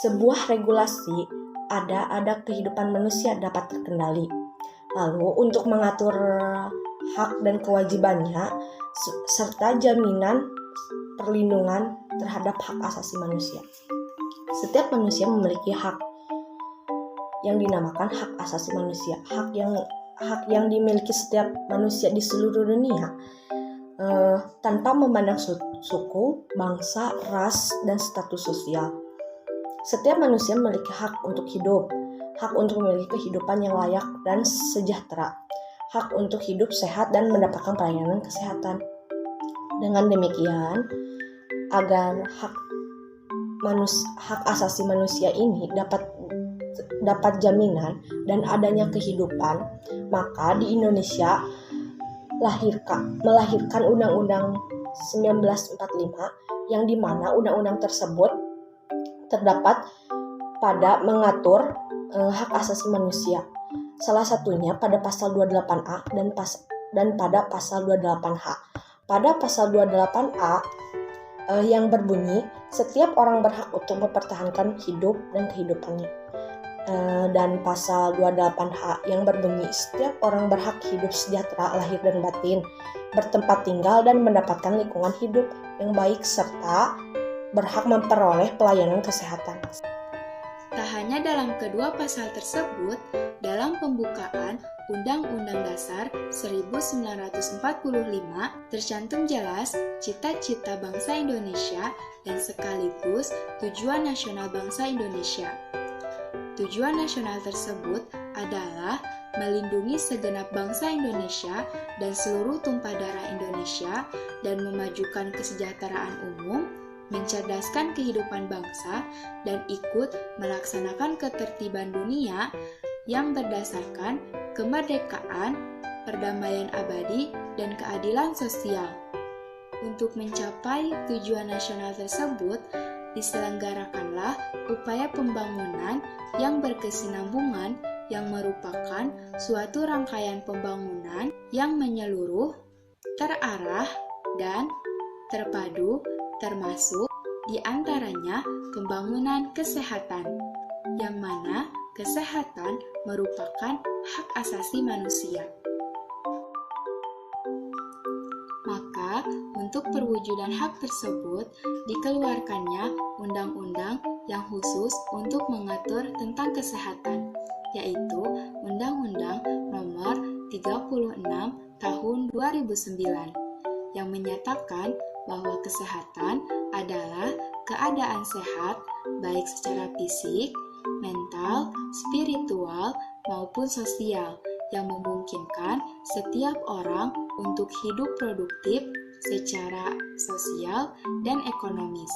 sebuah regulasi ada kehidupan manusia dapat terkendali. Lalu untuk mengatur hak dan kewajibannya serta jaminan perlindungan terhadap hak asasi manusia. Setiap manusia memiliki hak yang dinamakan hak asasi manusia, hak yang dimiliki setiap manusia di seluruh dunia tanpa memandang suku, bangsa, ras, dan status sosial. Setiap manusia memiliki hak untuk hidup, hak untuk memiliki kehidupan yang layak dan sejahtera, hak untuk hidup sehat dan mendapatkan pelayanan kesehatan. Dengan demikian, agar hak asasi manusia ini dapat jaminan dan adanya kehidupan, maka di Indonesia melahirkan Undang-Undang 1945 yang dimana undang-undang tersebut terdapat pada mengatur hak asasi manusia. Salah satunya pada pasal 28A dan pada pasal 28H. Pada pasal 28A yang berbunyi setiap orang berhak untuk mempertahankan hidup dan kehidupannya. Dan pasal 28H yang berbunyi setiap orang berhak hidup sejahtera lahir dan batin, bertempat tinggal dan mendapatkan lingkungan hidup yang baik serta berhak memperoleh pelayanan kesehatan. Tak hanya dalam kedua pasal tersebut, dalam pembukaan Undang-Undang Dasar 1945 tercantum jelas cita-cita bangsa Indonesia dan sekaligus tujuan nasional bangsa Indonesia. Tujuan nasional tersebut adalah melindungi segenap bangsa Indonesia dan seluruh tumpah darah Indonesia dan memajukan kesejahteraan umum, mencerdaskan kehidupan bangsa, dan ikut melaksanakan ketertiban dunia yang berdasarkan kemerdekaan, perdamaian abadi, dan keadilan sosial. Untuk mencapai tujuan nasional tersebut, diselenggarakanlah upaya pembangunan yang berkesinambungan yang merupakan suatu rangkaian pembangunan yang menyeluruh, terarah, dan terpadu, termasuk diantaranya pembangunan kesehatan, yang mana kesehatan merupakan hak asasi manusia. Maka, untuk perwujudan hak tersebut, dikeluarkannya undang-undang yang khusus untuk mengatur tentang kesehatan, yaitu Undang-Undang Nomor 36 Tahun 2009, yang menyatakan bahwa kesehatan adalah keadaan sehat baik secara fisik, mental, spiritual, maupun sosial yang memungkinkan setiap orang untuk hidup produktif secara sosial dan ekonomis.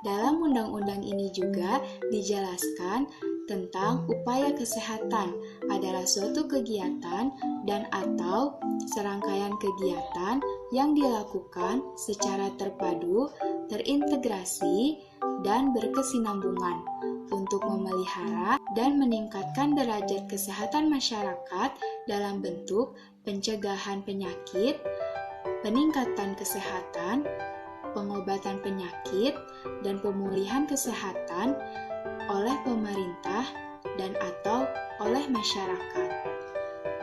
Dalam undang-undang ini juga dijelaskan tentang upaya kesehatan adalah suatu kegiatan dan atau serangkaian kegiatan yang dilakukan secara terpadu, terintegrasi, dan berkesinambungan untuk memelihara dan meningkatkan derajat kesehatan masyarakat dalam bentuk pencegahan penyakit, peningkatan kesehatan, pengobatan penyakit, dan pemulihan kesehatan oleh pemerintah dan atau oleh masyarakat.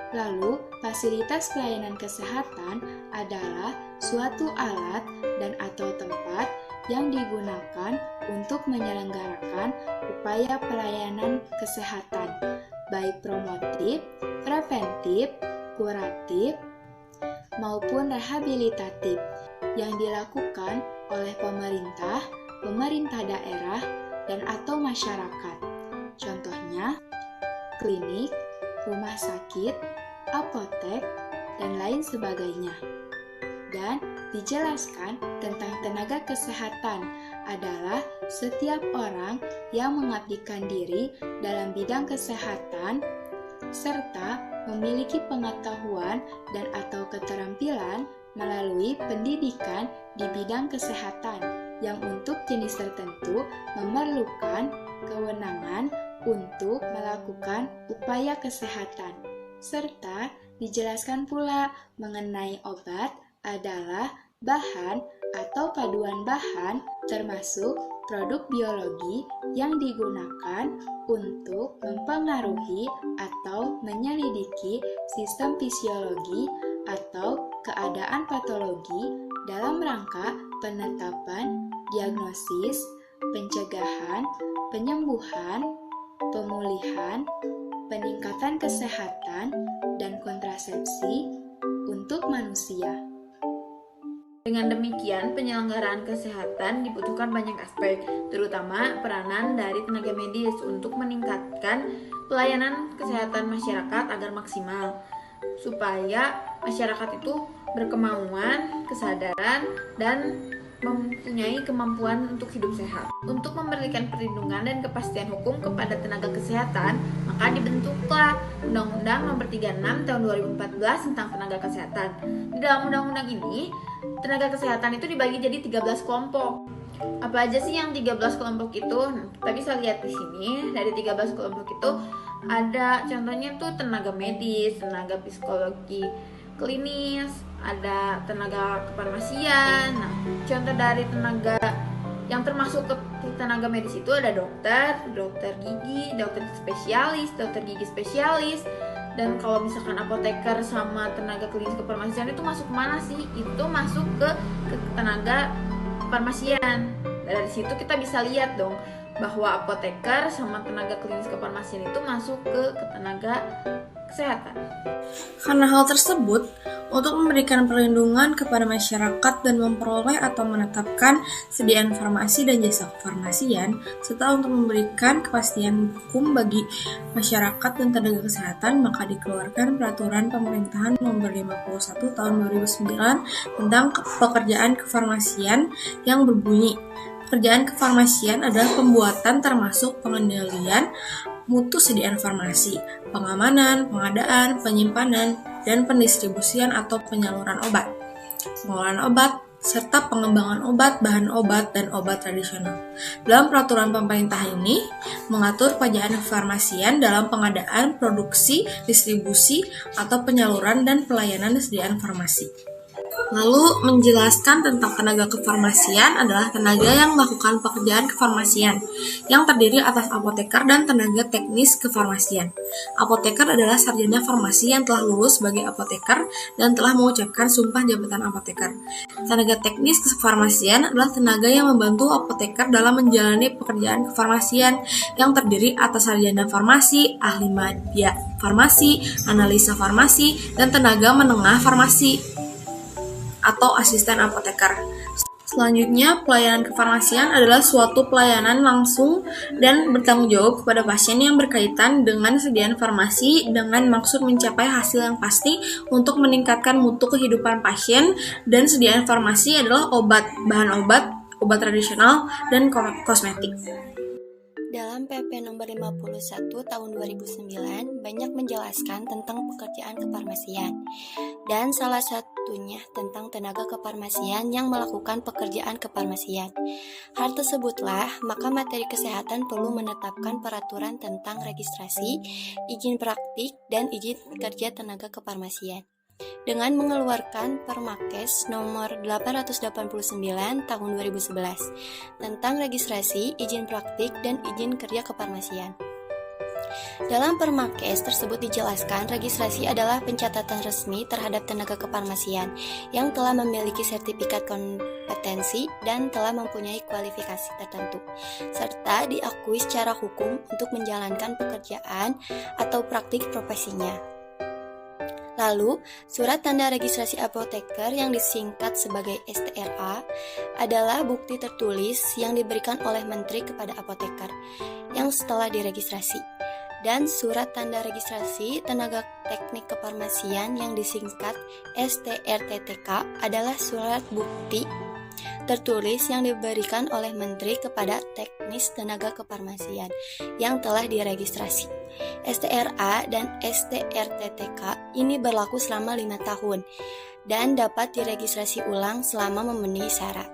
Lalu, fasilitas pelayanan kesehatan adalah suatu alat dan atau tempat yang digunakan untuk menyelenggarakan upaya pelayanan kesehatan, baik promotif, preventif, kuratif, maupun rehabilitatif, yang dilakukan oleh pemerintah, pemerintah daerah, dan atau masyarakat. Contohnya, klinik, rumah sakit, apotek, dan lain sebagainya. Dan dijelaskan tentang tenaga kesehatan adalah setiap orang yang mengabdikan diri dalam bidang kesehatan serta memiliki pengetahuan dan atau keterampilan melalui pendidikan di bidang kesehatan yang untuk jenis tertentu memerlukan kewenangan untuk melakukan upaya kesehatan. Serta dijelaskan pula mengenai obat adalah bahan atau paduan bahan, termasuk produk biologi yang digunakan untuk mempengaruhi atau menyelidiki sistem fisiologi atau keadaan patologi dalam rangka penetapan, diagnosis, pencegahan, penyembuhan, pemulihan, peningkatan kesehatan, dan kontrasepsi untuk manusia. Dengan demikian, penyelenggaraan kesehatan dibutuhkan banyak aspek, terutama peranan dari tenaga medis untuk meningkatkan pelayanan kesehatan masyarakat agar maksimal, supaya masyarakat itu berkemauan, kesadaran, dan mempunyai kemampuan untuk hidup sehat. Untuk memberikan perlindungan dan kepastian hukum kepada tenaga kesehatan, maka dibentuklah Undang-Undang Nomor 36 Tahun 2014 tentang Tenaga Kesehatan. Di dalam undang-undang ini, tenaga kesehatan itu dibagi jadi 13 kelompok. Apa aja sih yang 13 kelompok itu? Kita bisa lihat di sini, dari 13 kelompok itu ada contohnya tuh tenaga medis, tenaga psikologi klinis, ada tenaga kefarmasian. Nah, contoh dari tenaga yang termasuk ke tenaga medis itu ada dokter gigi, dokter spesialis, dokter gigi spesialis. Dan kalau misalkan apoteker sama tenaga klinis kefarmasian itu masuk kemana sih? Itu masuk ke tenaga kefarmasian. Dari situ kita bisa lihat dong bahwa apoteker sama tenaga klinis kefarmasian itu masuk ke tenaga kesehatan. Karena hal tersebut, untuk memberikan perlindungan kepada masyarakat dan memperoleh atau menetapkan sediaan farmasi dan jasa kefarmasian, serta untuk memberikan kepastian hukum bagi masyarakat dan tenaga kesehatan, maka dikeluarkan Peraturan Pemerintahan Nomor 51 Tahun 2009 tentang pekerjaan kefarmasian yang berbunyi, pekerjaan kefarmasian adalah pembuatan termasuk pengendalian mutu sediaan farmasi, pengamanan, pengadaan, penyimpanan, dan pendistribusian atau penyaluran obat, pengolahan obat, serta pengembangan obat, bahan obat, dan obat tradisional. Dalam peraturan pemerintah ini, mengatur pekerjaan kefarmasian dalam pengadaan, produksi, distribusi, atau penyaluran dan pelayanan sediaan farmasi. Lalu menjelaskan tentang tenaga kefarmasian adalah tenaga yang melakukan pekerjaan kefarmasian yang terdiri atas apoteker dan tenaga teknis kefarmasian. Apoteker adalah sarjana farmasi yang telah lulus sebagai apoteker dan telah mengucapkan sumpah jabatan apoteker. Tenaga teknis kefarmasian adalah tenaga yang membantu apoteker dalam menjalani pekerjaan kefarmasian yang terdiri atas sarjana farmasi, ahli media farmasi, analisa farmasi, dan tenaga menengah farmasi atau asisten apoteker. Selanjutnya, pelayanan kefarmasian adalah suatu pelayanan langsung dan bertanggung jawab kepada pasien yang berkaitan dengan sediaan farmasi dengan maksud mencapai hasil yang pasti untuk meningkatkan mutu kehidupan pasien, dan sediaan farmasi adalah obat, bahan obat, obat tradisional, dan kosmetik. Dalam PP Nomor 51 Tahun 2009 banyak menjelaskan tentang pekerjaan kefarmasian, dan salah satunya tentang tenaga kefarmasian yang melakukan pekerjaan kefarmasian. Hal tersebutlah, maka materi kesehatan perlu menetapkan peraturan tentang registrasi, izin praktik, dan izin kerja tenaga kefarmasian, dengan mengeluarkan Permakes nomor 889 tahun 2011 tentang registrasi, izin praktik, dan izin kerja kefarmasian. Dalam Permakes tersebut dijelaskan registrasi adalah pencatatan resmi terhadap tenaga kefarmasian yang telah memiliki sertifikat kompetensi dan telah mempunyai kualifikasi tertentu, serta diakui secara hukum untuk menjalankan pekerjaan atau praktik profesinya. Lalu, surat tanda registrasi apoteker yang disingkat sebagai STRA adalah bukti tertulis yang diberikan oleh menteri kepada apoteker yang setelah diregistrasi. Dan surat tanda registrasi tenaga teknik kefarmasian yang disingkat STRTTK adalah surat bukti tertulis yang diberikan oleh menteri kepada teknis tenaga kefarmasian yang telah diregistrasi. STRA dan STRTTK ini berlaku selama 5 tahun dan dapat diregistrasi ulang selama memenuhi syarat.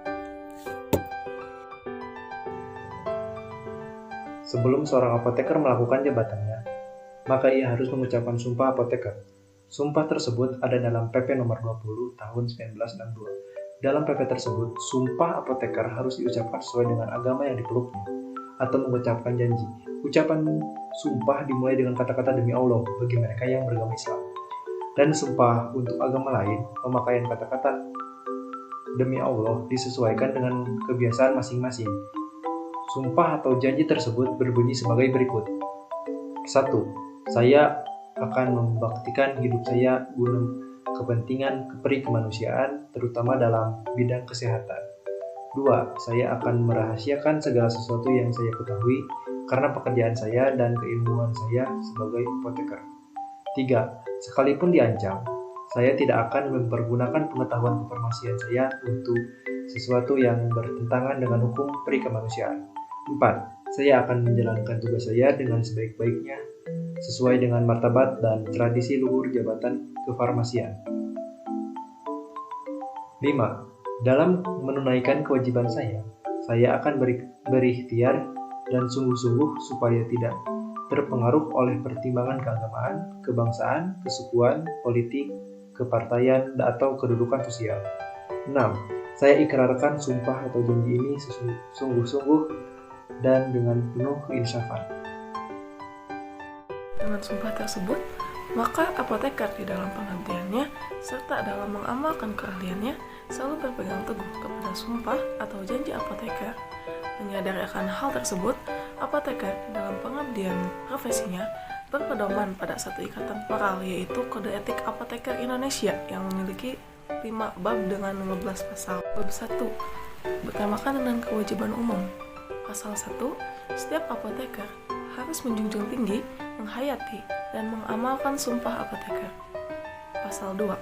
Sebelum seorang apoteker melakukan jabatannya, maka ia harus mengucapkan sumpah apoteker. Sumpah tersebut ada dalam PP Nomor 20 Tahun 1962 Dalam PP tersebut, sumpah apoteker harus diucapkan sesuai dengan agama yang dipeluknya atau mengucapkan janji. Ucapan sumpah dimulai dengan kata-kata demi Allah bagi mereka yang beragama Islam. Dan sumpah untuk agama lain, pemakaian kata-kata demi Allah disesuaikan dengan kebiasaan masing-masing. Sumpah atau janji tersebut berbunyi sebagai berikut. 1. Saya akan membaktikan hidup saya guna kepentingan kemanusiaan, terutama dalam bidang kesehatan. 2. Saya akan merahasiakan segala sesuatu yang saya ketahui karena pekerjaan saya dan keilmuan saya sebagai apoteker. 3. Sekalipun diancam, saya tidak akan mempergunakan pengetahuan kefarmasian saya untuk sesuatu yang bertentangan dengan hukum perikemanusiaan. 4. Saya akan menjalankan tugas saya dengan sebaik-baiknya sesuai dengan martabat dan tradisi luhur jabatan kefarmasian. 5. Dalam menunaikan kewajiban saya akan berikhtiar dan sungguh-sungguh supaya tidak terpengaruh oleh pertimbangan keagamaan, kebangsaan, kesukuan, politik, kepartaian, atau kedudukan sosial. 6. Saya ikrarkan sumpah atau janji ini sungguh-sungguh dan dengan penuh keinsafan. Dengan sumpah tersebut, maka apoteker di dalam pengabdiannya serta dalam mengamalkan keahliannya selalu berpegang teguh kepada sumpah atau janji apoteker. Menyadari akan hal tersebut, apoteker dalam pengabdian profesinya berpedoman pada satu ikatan moral, yaitu Kode Etik Apoteker Indonesia yang memiliki 5 bab dengan 15 pasal. Bab 1 bertemakan tentang kewajiban umum. Pasal 1, setiap apoteker harus menjunjung tinggi, menghayati, dan mengamalkan sumpah apoteker. Pasal 2,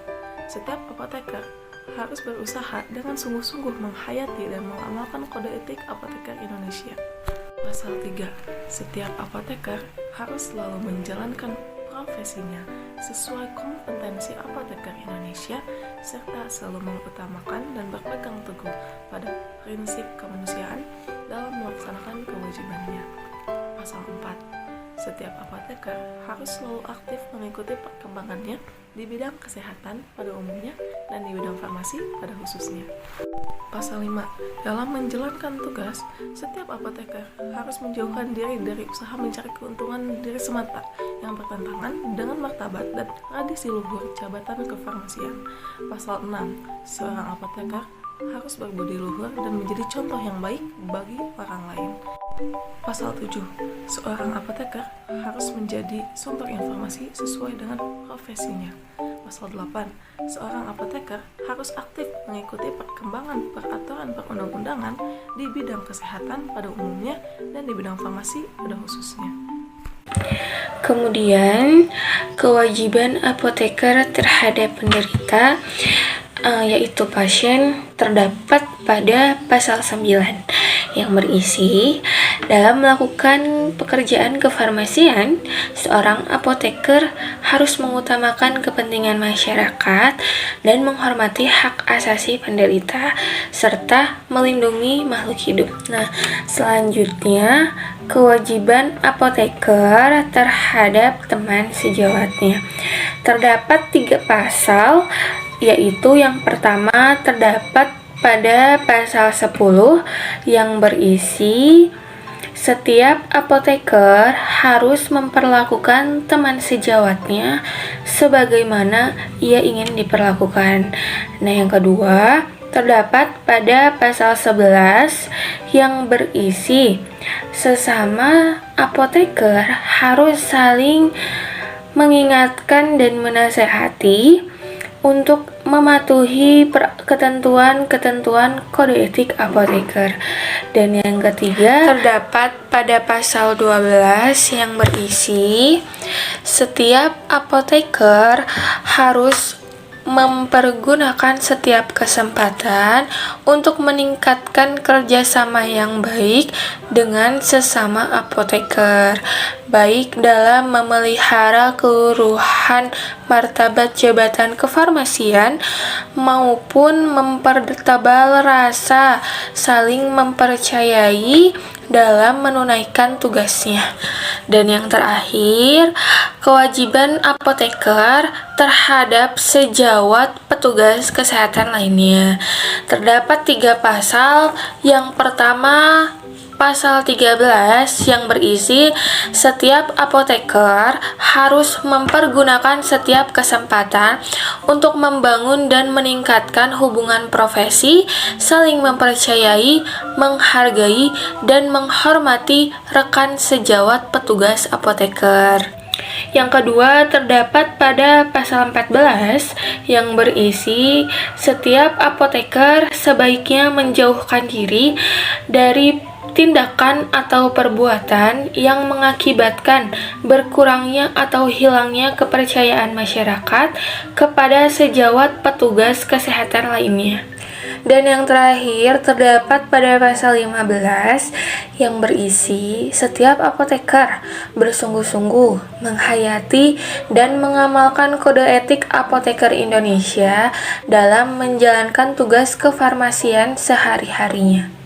setiap apoteker harus berusaha dengan sungguh-sungguh menghayati dan mengamalkan Kode Etik Apoteker Indonesia. Pasal 3, setiap apoteker harus selalu menjalankan profesinya sesuai kompetensi apoteker Indonesia serta selalu mengutamakan dan berpegang teguh pada prinsip kemanusiaan dalam melaksanakan kewajibannya. Pasal 4, setiap apoteker harus selalu aktif mengikuti perkembangannya di bidang kesehatan pada umumnya dan di bidang farmasi pada khususnya. Pasal 5, dalam menjalankan tugas, setiap apoteker harus menjauhkan diri dari usaha mencari keuntungan diri semata yang bertentangan dengan martabat dan tradisi luhur jabatan kefarmasian. Pasal 6, seorang apoteker harus berbudi luhur dan menjadi contoh yang baik bagi orang lain. Pasal 7, seorang apoteker harus menjadi sumber informasi sesuai dengan profesinya. Pasal 8, seorang apoteker harus aktif mengikuti perkembangan peraturan perundang-undangan di bidang kesehatan pada umumnya dan di bidang farmasi pada khususnya. Kemudian, kewajiban apoteker terhadap penderita yaitu pasien terdapat pada pasal 9 yang berisi dalam melakukan pekerjaan kefarmasian, seorang apoteker harus mengutamakan kepentingan masyarakat dan menghormati hak asasi penderita serta melindungi makhluk hidup. Nah, selanjutnya kewajiban apoteker terhadap teman sejawatnya. Terdapat 3 pasal, yaitu yang pertama terdapat pada pasal 10 yang berisi setiap apoteker harus memperlakukan teman sejawatnya sebagaimana ia ingin diperlakukan. Nah, yang kedua terdapat pada pasal 11 yang berisi sesama apoteker harus saling mengingatkan dan menasehati untuk mematuhi ketentuan-ketentuan Kode Etik Apoteker. Dan yang ketiga terdapat pada pasal 12 yang berisi setiap apoteker harus mempergunakan setiap kesempatan untuk meningkatkan kerjasama yang baik dengan sesama apoteker. baik dalam memelihara keluruhan martabat jabatan kefarmasian maupun mempertebal rasa saling mempercayai dalam menunaikan tugasnya. Dan yang terakhir, kewajiban apoteker terhadap sejawat petugas kesehatan lainnya. Terdapat 3 pasal. Yang pertama, Pasal 13 yang berisi setiap apoteker harus mempergunakan setiap kesempatan untuk membangun dan meningkatkan hubungan profesi, saling mempercayai, menghargai, dan menghormati rekan sejawat petugas apoteker. Yang kedua terdapat pada pasal 14 yang berisi setiap apoteker sebaiknya menjauhkan diri dari tindakan atau perbuatan yang mengakibatkan berkurangnya atau hilangnya kepercayaan masyarakat kepada sejawat petugas kesehatan lainnya. Dan yang terakhir terdapat pada pasal 15 yang berisi setiap apoteker bersungguh-sungguh menghayati dan mengamalkan kode etik apoteker Indonesia dalam menjalankan tugas kefarmasian sehari-harinya.